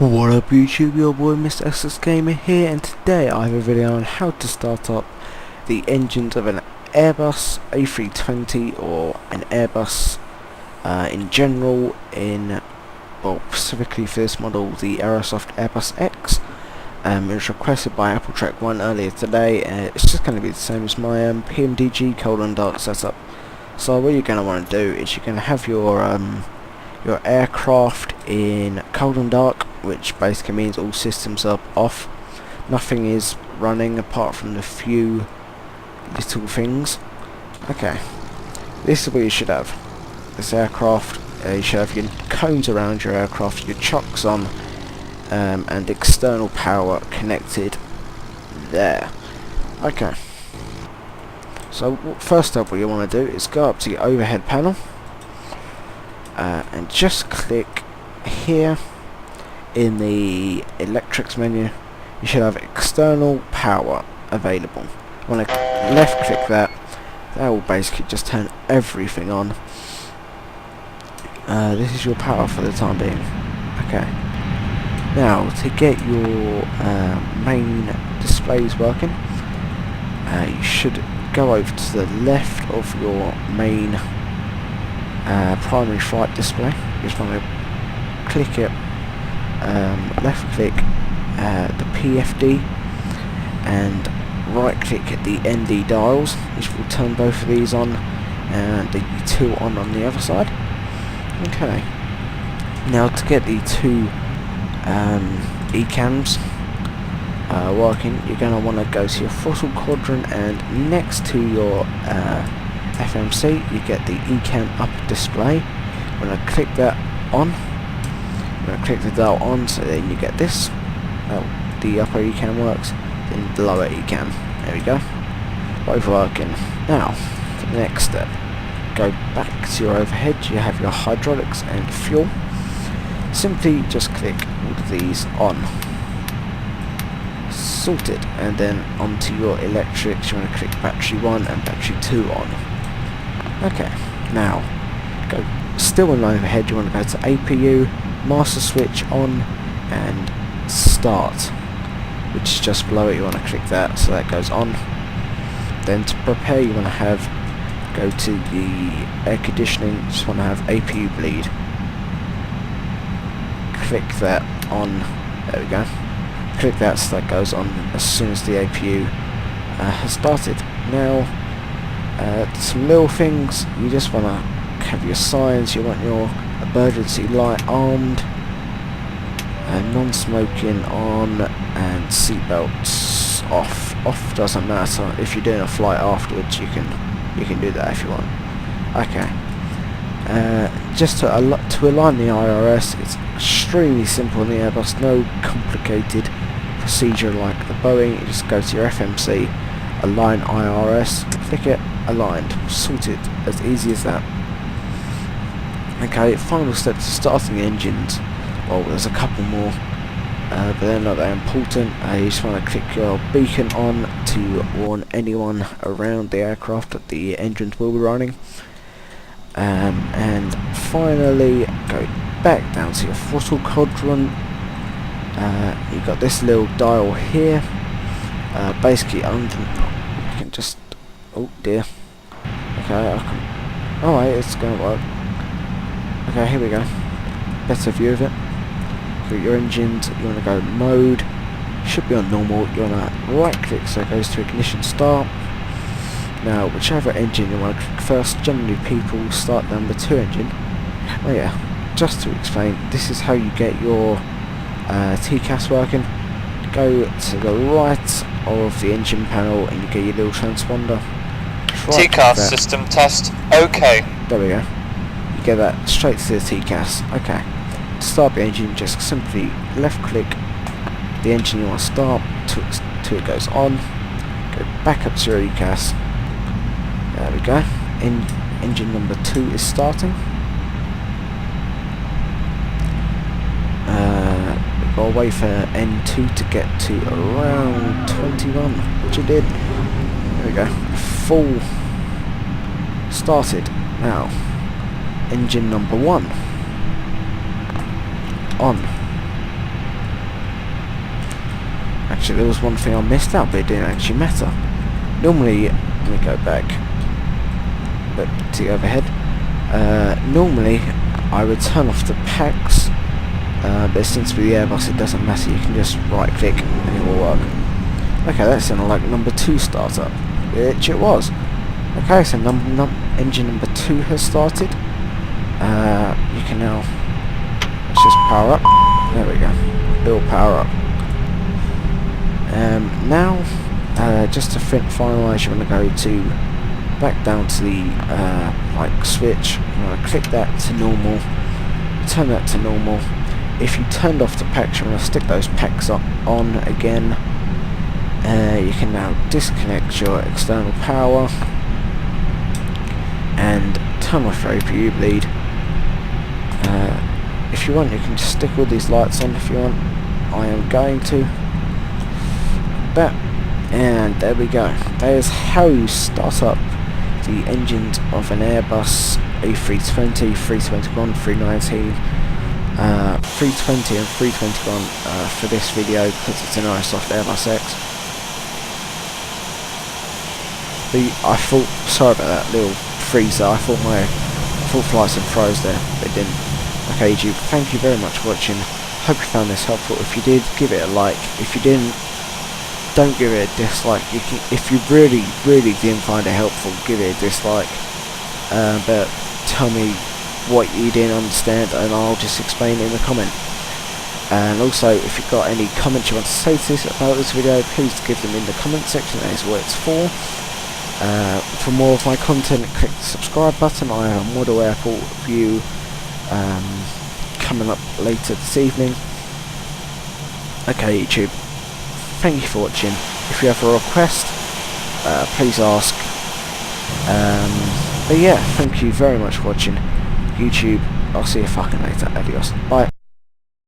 What up YouTube, your boy Mr. FSX Gamer here, and today I have a video on how to start up the engines of an Airbus A320 or an Airbus in general well, specifically for this model, the Aerosoft Airbus X. It was requested by Apple Track 1 earlier today. It's just going to be the same as my PMDG cold and dark setup. So what you're going to want to do is you're going to have your aircraft in cold and dark, which basically means all systems are off. Nothing is running apart from the few little things. Okay, this is what you should have. This aircraft, you should have your cones around your aircraft, your chocks on, and external power connected there. Okay, so first up what you want to do is go up to your overhead panel and just click here in the electrics menu. You should have external power available. You want to left click that. That will basically just turn everything on. This is your power for the time being. Okay, now to get your main displays working, you should go over to the left of your main primary flight display. You just want to click it, left click the PFD and right click the ND dials, which will turn both of these on and the two on the other side. Okay, now to get the two ECAMs working, you're going to want to go to your throttle quadrant, and next to your FMC you get the ECAM up display. When I click that on, I'm going to click the dial on, so then you get this. The upper ECAM works, then the lower ECAM. There we go. Both working. Now, for the next step, go back to your overhead. You have your hydraulics and fuel. Simply just click all of these on. Sorted. And then onto your electrics, you want to click battery 1 and battery 2 on. Okay, now, go still in overhead, you want to go to APU, master switch on, and start, which is just below it. You want to click that so that goes on. Then to prepare, you want to go to the air conditioning, you just want to have APU bleed. Click that on, there we go. Click that so that goes on as soon as the APU has started. Now, some little things, you just want to have your signs. You want your emergency light armed, non-smoking on, and seatbelts off. Off doesn't matter. If you're doing a flight afterwards, you can do that if you want. Okay. Just to align the IRS, it's extremely simple in the Airbus. No complicated procedure like the Boeing. You just go to your FMC, align IRS, click it, aligned, sorted. As easy as that. Okay, final step to starting the engines. Well, there's a couple more, but they're not that important. You just want to click your beacon on to warn anyone around the aircraft that the engines will be running. And finally, go back down to your throttle quadrant. You've got this little dial here. Basically, you can just. Oh dear. Okay, alright, it's going to work. Okay, here we go. Better view of it. Click your engines, you want to go mode, should be on normal. You want to right click so it goes to ignition start. Now, whichever engine you want to click first, generally people start the number 2 engine. Oh yeah, just to explain, this is how you get your TCAS working. Go to the right of the engine panel and you get your little transponder. TCAS system test, okay. There we go. You get that straight to the TCAS. Okay. To start the engine, just simply left click the engine you want to start till it goes on. Go back up to your ECAS. There we go. Engine number 2 is starting. We've got to wait for N2 to get to around 21, which it did. There we go. Full started. Now, engine number 1 on. actually there was one thing I missed out, but it didn't actually matter. Normally, let me go back to the overhead. Normally I would turn off the packs, but since with the Airbus it doesn't matter, you can just right click and it will work. Okay, that sounded like number 2 startup, which it was. Okay, so engine number 2 has started. You can now, let's just power up. There we go, little power up. Now, just to finalise, you want to go to back down to the like switch. You want to click that to normal, turn that to normal. If you turned off the packs, you want to stick those packs on again. You can now disconnect your external power and turn off your APU bleed. If you want, you can just stick all these lights on if you want. I am going to. That, and there we go. That is how you start up the engines of an Airbus A320, 321, 319, 320 and 321 for this video because it's an Aerosoft Airbus X. I thought, sorry about that little freezer, I thought my full flights and froze there, but it didn't. Okay YouTube, thank you very much for watching. Hope you found this helpful. If you did, give it a like. If you didn't, don't give it a dislike. You can, if you really didn't find it helpful, give it a dislike. But tell me what you didn't understand and I'll just explain it in the comment. And also, if you've got any comments you want to say to this about this video, please give them in the comment section. That is what it's for. For more of my content, click the subscribe button. I have a model airport review coming up later this evening. Okay YouTube, thank you for watching. If you have a request, please ask. But yeah, thank you very much for watching. YouTube, I'll see you fucking later. Adios. Bye.